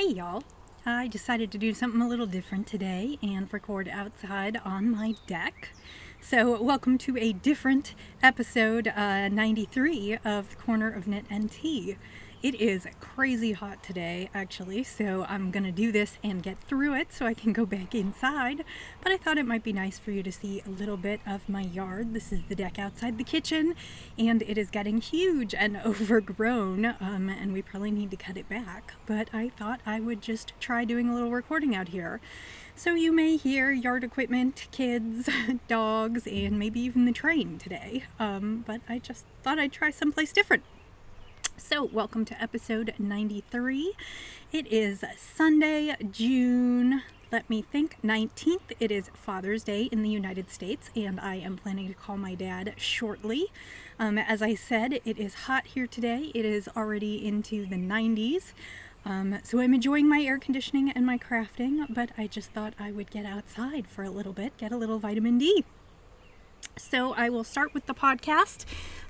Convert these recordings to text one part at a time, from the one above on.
Hey y'all, I decided to do something a little different today and record outside on my deck. So welcome to a different episode 93 of the Corner of Knit and Tea. It is crazy hot today actually, so I'm gonna do this and get through it so I can go back inside, but I thought it might be nice for you to see a little bit of my yard. This is the deck outside the kitchen and it is getting huge and overgrown, and we probably need to cut it back, but I thought I would just try doing a little recording out here. So you may hear yard equipment, kids, dogs, and maybe even the train today, but I just thought I'd try someplace different. So welcome to episode 93. It is Sunday, June, 19th. It is Father's Day in the United States, and I am planning to call my dad shortly. As I said, it is hot here today. It is already into the 90s. So I'm enjoying my air conditioning and my crafting, but I just thought I would get outside for a little bit, get a little vitamin D. So I will start with the podcast.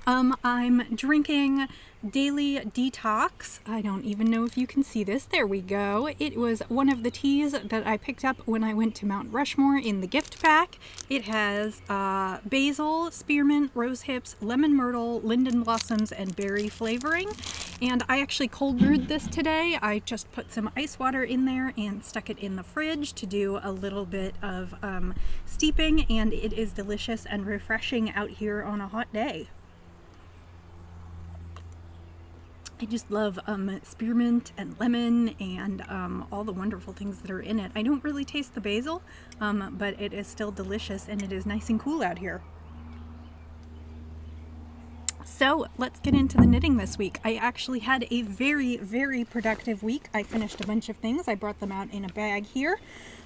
I'm drinking Daily Detox. I don't even know if you can see this. There we go. It was one of the teas that I picked up when I went to Mount Rushmore in the gift pack. It has basil, spearmint, rose hips, lemon myrtle, linden blossoms, and berry flavoring. And I actually cold brewed this today. I just put some ice water in there and stuck it in the fridge to do a little bit of steeping, and it is delicious and refreshing out here on a hot day. I just love spearmint and lemon and all the wonderful things that are in it. I don't really taste the basil, but it is still delicious and it is nice and cool out here. So let's get into the knitting this week. I actually had a very, very productive week. I finished a bunch of things. I brought them out in a bag here.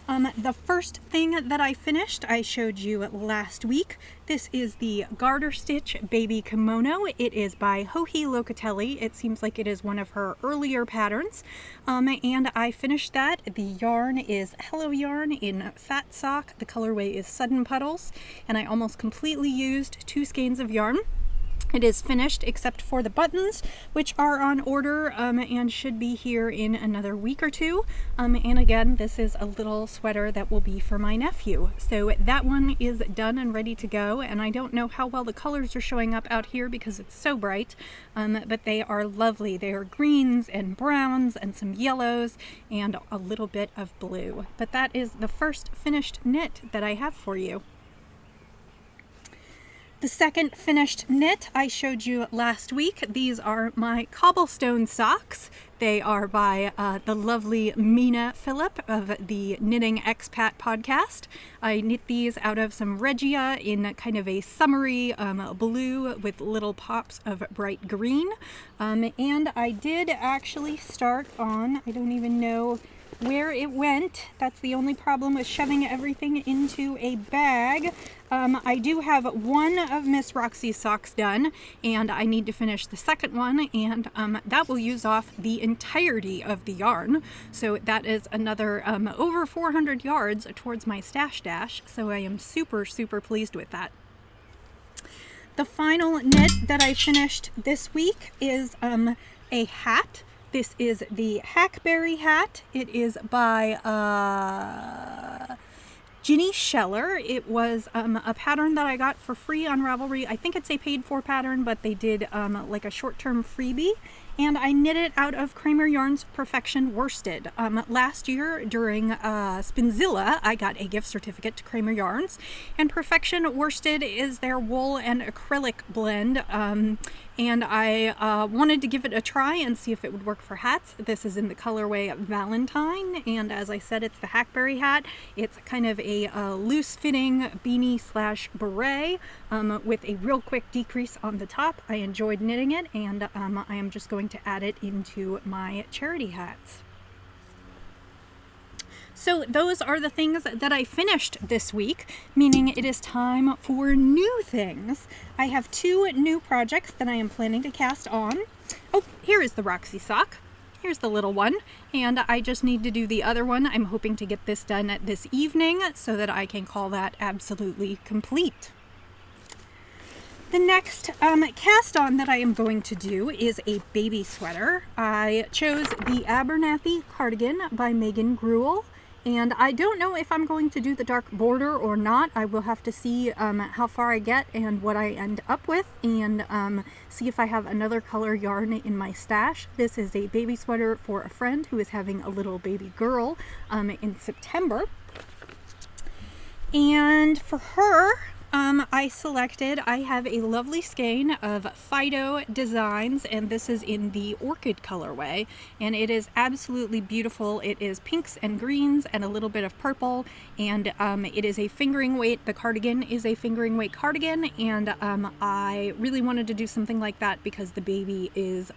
The first thing that I finished, I showed you last week. This is the Garter Stitch Baby Kimono. It is by Joji Locatelli. It seems like it is one of her earlier patterns. And I finished that. The yarn is Hello Yarn in Fat Sock. The colorway is Sudden Puddles. And I almost completely used 2 skeins of yarn. It is finished except for the buttons, which are on order and should be here in another week or two. And again, this is a little sweater that will be for my nephew. So that one is done and ready to go. And I don't know how well the colors are showing up out here because it's so bright, but they are lovely. They are greens and browns and some yellows and a little bit of blue. But that is the first finished knit that I have for you. The second finished knit I showed you last week. These are my cobblestone socks. They are by the lovely Mina Phillip of the Knitting Expat podcast. I knit these out of some Regia in kind of a summery blue with little pops of bright green. And I did actually start on, I don't even know where it went. That's the only problem with shoving everything into a bag. I do have one of Miss Roxy's socks done, and I need to finish the second one, and that will use off the entirety of the yarn. So that is another over 400 yards towards my stash dash, so I am super, super pleased with that. The final knit that I finished this week is a hat. This is the Hackberry hat. It is by Ginny Scheller. It was a pattern that I got for free on Ravelry. I think it's a paid for pattern, but they did like a short-term freebie. And I knit it out of Kramer Yarn's Perfection Worsted. Last year during Spinzilla, I got a gift certificate to Kramer Yarns. And Perfection Worsted is their wool and acrylic blend. And I wanted to give it a try and see if it would work for hats. This is in the colorway Valentine. And as I said, it's the Hackberry hat. It's kind of a loose-fitting beanie / beret with a real quick decrease on the top. I enjoyed knitting it, and I am just going to add it into my charity hats. So those are the things that I finished this week, meaning it is time for new things. I have 2 new projects that I am planning to cast on. Oh, here is the Roxy sock. Here's the little one, and I just need to do the other one. I'm hoping to get this done this evening so that I can call that absolutely complete. The next cast on that I am going to do is a baby sweater. I chose the Abernathy cardigan by Megan Gruel, and I don't know if I'm going to do the dark border or not. I will have to see how far I get and what I end up with, and see if I have another color yarn in my stash. This is a baby sweater for a friend who is having a little baby girl in September. And for her, I have a lovely skein of Fido Designs, and this is in the Orchid colorway, and it is absolutely beautiful. It is pinks and greens and a little bit of purple, and it is a fingering weight. The cardigan is a fingering weight cardigan, and I really wanted to do something like that because the baby is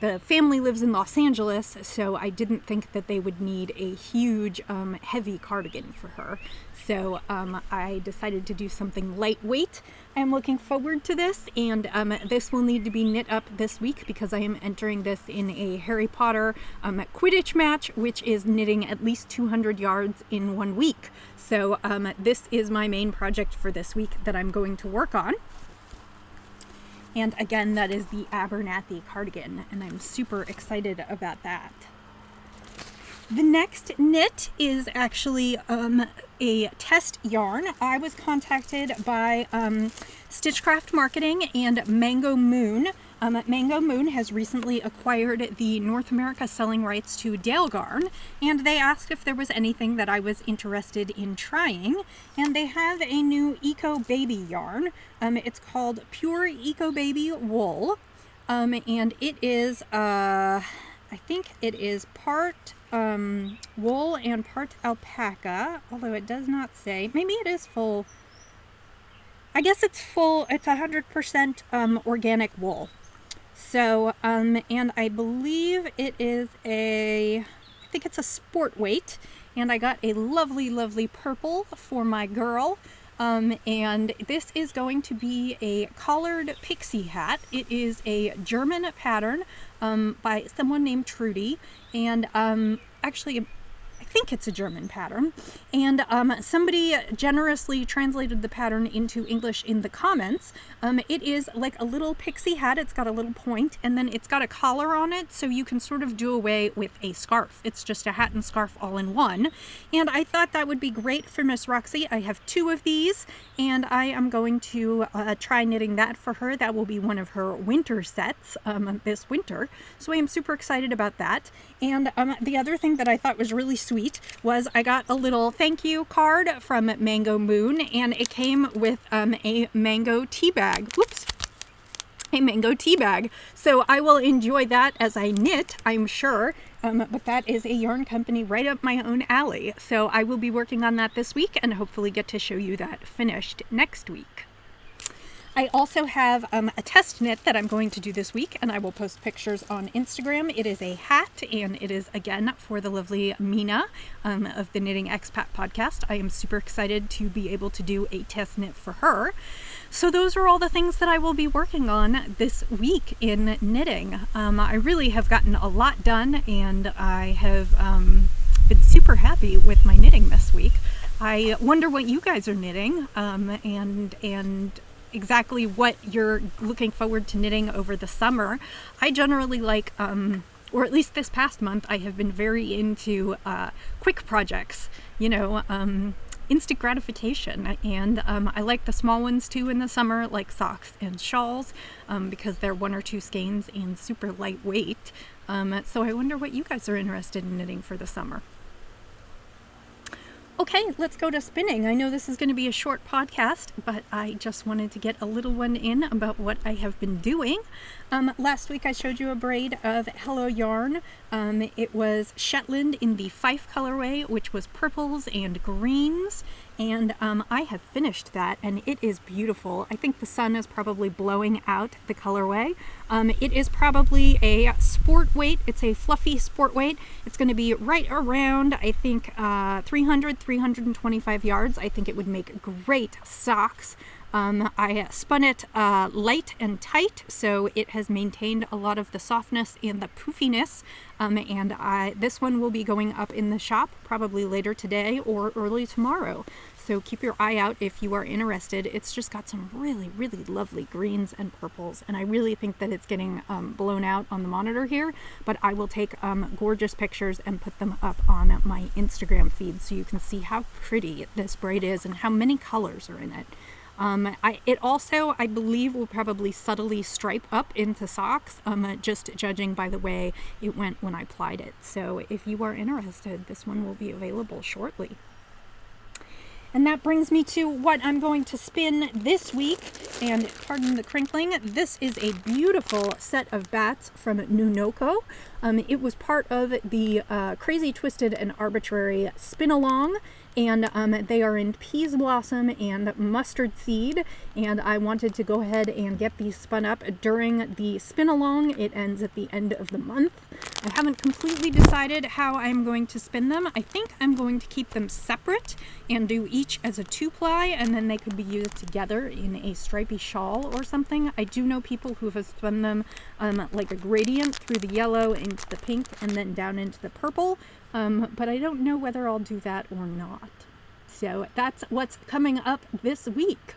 the family lives in Los Angeles, so I didn't think that they would need a huge heavy cardigan for her. So I decided to do something lightweight. I'm looking forward to this, and this will need to be knit up this week because I am entering this in a Harry Potter Quidditch match, which is knitting at least 200 yards in 1 week. So this is my main project for this week that I'm going to work on. And again, that is the Abernathy cardigan, and I'm super excited about that. The next knit is actually a test yarn. I was contacted by Stitchcraft Marketing and Mango Moon. Mango Moon has recently acquired the North America selling rights to Dale Garn, and they asked if there was anything that I was interested in trying, and they have a new Eco Baby yarn. It's called Pure Eco Baby Wool, and it is, I think it is part wool and part alpaca, although it does not say. Maybe it is full. I guess it's full. It's 100% organic wool. So, and I believe it is I think it's a sport weight, and I got a lovely, lovely purple for my girl. And this is going to be a collared pixie hat. It is a German pattern by someone named Trudy, and actually I think it's a German pattern, and somebody generously translated the pattern into English in the comments. It is like a little pixie hat. It's got a little point, and then it's got a collar on it, so you can sort of do away with a scarf. It's just a hat and scarf all in one, and I thought that would be great for Miss Roxy. I have 2 of these, and I am going to try knitting that for her. That will be one of her winter sets this winter, so I am super excited about that. And the other thing that I thought was really sweet was I got a little thank you card from Mango Moon, and it came with a mango tea bag. Whoops. A mango tea bag. So I will enjoy that as I knit, I'm sure. But that is a yarn company right up my own alley. So I will be working on that this week and hopefully get to show you that finished next week. I also have a test knit that I'm going to do this week, and I will post pictures on Instagram. It is a hat, and it is, again, for the lovely Mina of the Knitting Expat podcast. I am super excited to be able to do a test knit for her. So those are all the things that I will be working on this week in knitting. I really have gotten a lot done, and I have been super happy with my knitting this week. I wonder what you guys are knitting, and exactly what you're looking forward to knitting over the summer. I generally like, or at least this past month, I have been very into quick projects, instant gratification, and I like the small ones too in the summer, like socks and shawls, because they're 1 or 2 skeins and super lightweight. So I wonder what you guys are interested in knitting for the summer. Okay, let's go to spinning. I know this is going to be a short podcast, but I just wanted to get a little one in about what I have been doing. Last week I showed you a braid of Hello Yarn. It was Shetland in the Fife colorway, which was purples and greens, and I have finished that, and it is beautiful. I think the sun is probably blowing out the colorway. It is probably a sport weight. It's a fluffy sport weight. It's going to be right around, I think, 325 yards. I think it would make great socks. I spun it light and tight, so it has maintained a lot of the softness and the poofiness, and this one will be going up in the shop probably later today or early tomorrow. so keep your eye out if you are interested. It's just got some really, really lovely greens and purples, and I really think that it's getting blown out on the monitor here, but I will take gorgeous pictures and put them up on my Instagram feed so you can see how pretty this braid is and how many colors are in it. It also, I believe, will probably subtly stripe up into socks, just judging by the way it went when I plied it. So if you are interested, this one will be available shortly. And that brings me to what I'm going to spin this week, and pardon the crinkling. This is a beautiful set of bats from Nunoko. It was part of the Crazy Twisted and Arbitrary spin-along, and they are in peas blossom and mustard seed, and I wanted to go ahead and get these spun up during the spin-along. It ends at the end of the month. I haven't completely decided how I'm going to spin them. I think I'm going to keep them separate and do each as a 2-ply, and then they could be used together in a stripy shawl or something. I do know people who have spun them like a gradient through the yellow into the pink and then down into the purple, but I don't know whether I'll do that or not. So that's what's coming up this week.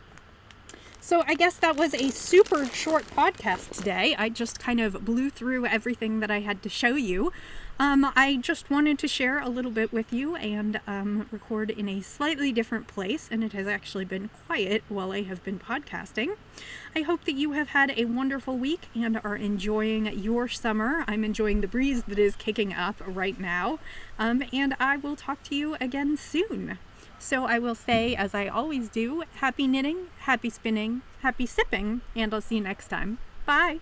So I guess that was a super short podcast today. I just kind of blew through everything that I had to show you. I just wanted to share a little bit with you and record in a slightly different place, and it has actually been quiet while I have been podcasting. I hope that you have had a wonderful week and are enjoying your summer. I'm enjoying the breeze that is kicking up right now, and I will talk to you again soon. So I will say, as I always do, happy knitting, happy spinning, happy sipping, and I'll see you next time. Bye!